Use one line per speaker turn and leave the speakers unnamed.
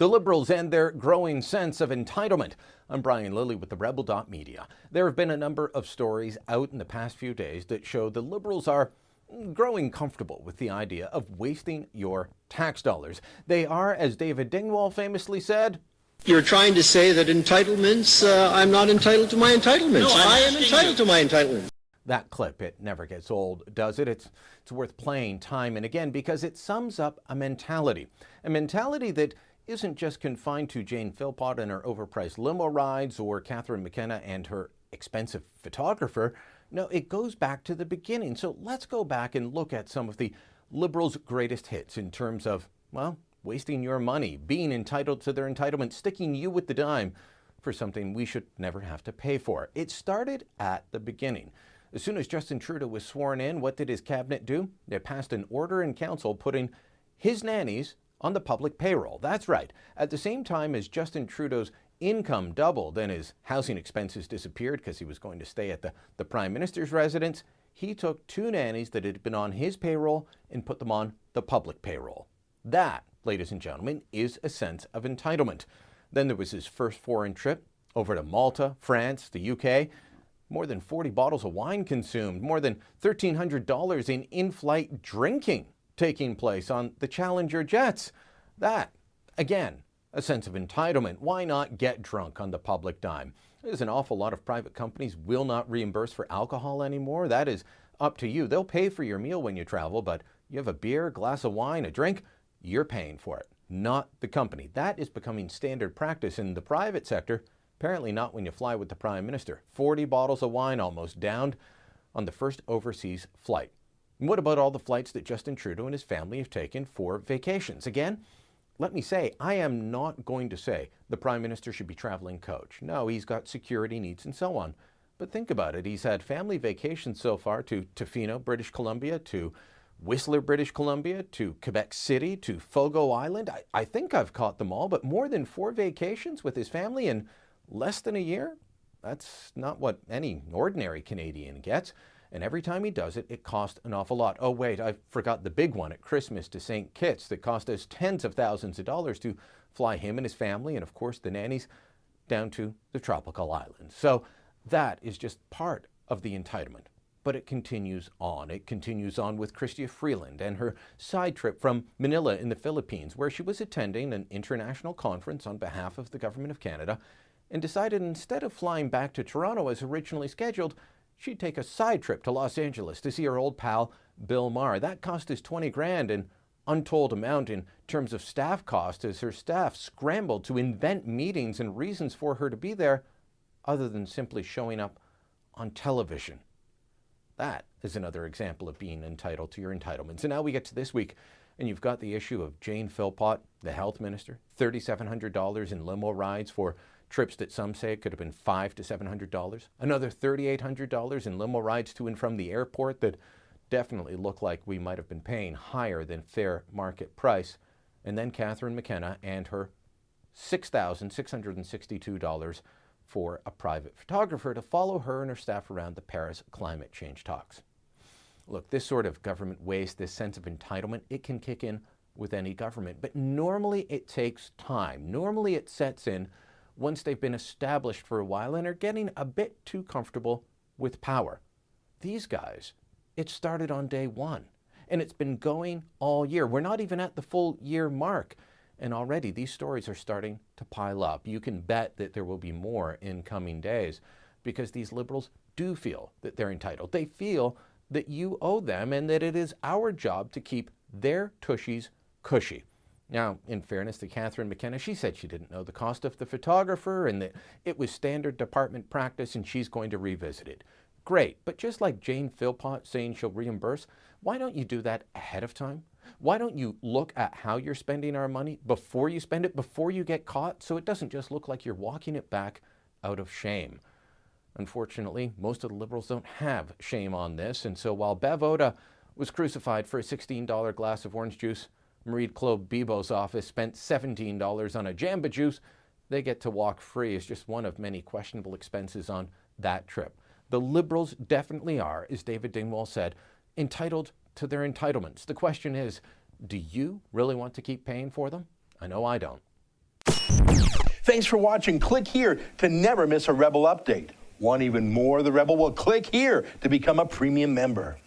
The Liberals and their growing sense of entitlement. I'm Brian Lilly with the Rebel.media. There have been a number of stories out in the past few days that show the Liberals are growing comfortable with the idea of wasting your tax dollars. They are, as David Dingwall famously said,
"You're trying to say that entitlements, I'm not entitled to my entitlements.
No,
I am entitled to my entitlements."
That clip, it never gets old, does it? It's worth playing time and again because it sums up a mentality that isn't just confined to Jane Philpott and her overpriced limo rides or Catherine McKenna and her expensive photographer. No, it goes back to the beginning. So let's go back and look at some of the Liberals' greatest hits in terms of, well, wasting your money, being entitled to their entitlement, sticking you with the dime for something we should never have to pay for. It started at the beginning. As soon as Justin Trudeau was sworn in, what did his cabinet do? They passed an order in council putting his nannies on the public payroll. That's right. At the same time as Justin Trudeau's income doubled and his housing expenses disappeared because he was going to stay at the Prime Minister's residence, he took two nannies that had been on his payroll and put them on the public payroll. That, ladies and gentlemen, is a sense of entitlement. Then there was his first foreign trip over to Malta, France, the UK. More than 40 bottles of wine consumed, more than $1,300 in in-flight drinking taking place on the Challenger jets. That, again, a sense of entitlement. Why not get drunk on the public dime? There's an awful lot of private companies will not reimburse for alcohol anymore. That is up to you. They'll pay for your meal when you travel, but you have a beer, a glass of wine, a drink, you're paying for it, not the company. That is becoming standard practice in the private sector. Apparently not when you fly with the Prime Minister. 40 bottles of wine almost downed on the first overseas flight. And what about all the flights that Justin Trudeau and his family have taken for vacations? Again, let me say, I am not going to say the Prime Minister should be traveling coach. No, he's got security needs and so on. But think about it. He's had family vacations so far to Tofino, British Columbia, to Whistler, British Columbia, to Quebec City, to Fogo Island. I think I've caught them all, but more than 4 vacations with his family in less than a year? That's not what any ordinary Canadian gets. And every time he does it, it costs an awful lot. Oh, wait, I forgot the big one at Christmas to St. Kitts that cost us tens of thousands of dollars to fly him and his family and, of course, the nannies down to the tropical islands. So that is just part of the entitlement. But it continues on. It continues on with Chrystia Freeland and her side trip from Manila in the Philippines, where she was attending an international conference on behalf of the Government of Canada and decided instead of flying back to Toronto as originally scheduled, she'd take a side trip to Los Angeles to see her old pal, Bill Maher. That cost us $20,000, an untold amount in terms of staff cost, as her staff scrambled to invent meetings and reasons for her to be there other than simply showing up on television. That is another example of being entitled to your entitlements. And now we get to this week, and you've got the issue of Jane Philpott, the health minister, $3,700 in limo rides for trips that some say could have been $500 to $700. Another $3,800 in limo rides to and from the airport that definitely look like we might have been paying higher than fair market price. And then Catherine McKenna and her $6,662 for a private photographer to follow her and her staff around the Paris climate change talks. Look, this sort of government waste, this sense of entitlement, it can kick in with any government. But normally it takes time. Normally it sets in once they've been established for a while and are getting a bit too comfortable with power. These guys, it started on day one, and it's been going all year. We're not even at the full year mark, and already these stories are starting to pile up. You can bet that there will be more in coming days because these Liberals do feel that they're entitled. They feel that you owe them and that it is our job to keep their tushies cushy. Now, in fairness to Catherine McKenna, she said she didn't know the cost of the photographer and that it was standard department practice and she's going to revisit it. Great, but just like Jane Philpott saying she'll reimburse, why don't you do that ahead of time? Why don't you look at how you're spending our money before you spend it, before you get caught, so it doesn't just look like you're walking it back out of shame? Unfortunately, most of the Liberals don't have shame on this, and so while Bev Oda was crucified for a $16 glass of orange juice, Marie-Claude Bibeau's office spent $17 on a Jamba Juice. They get to walk free as just one of many questionable expenses on that trip. The Liberals definitely are, as David Dingwall said, entitled to their entitlements. The question is, do you really want to keep paying for them? I know I don't.
Thanks for watching. Click here to never miss a Rebel update. Want even more of the Rebel? Well, click here to become a premium member.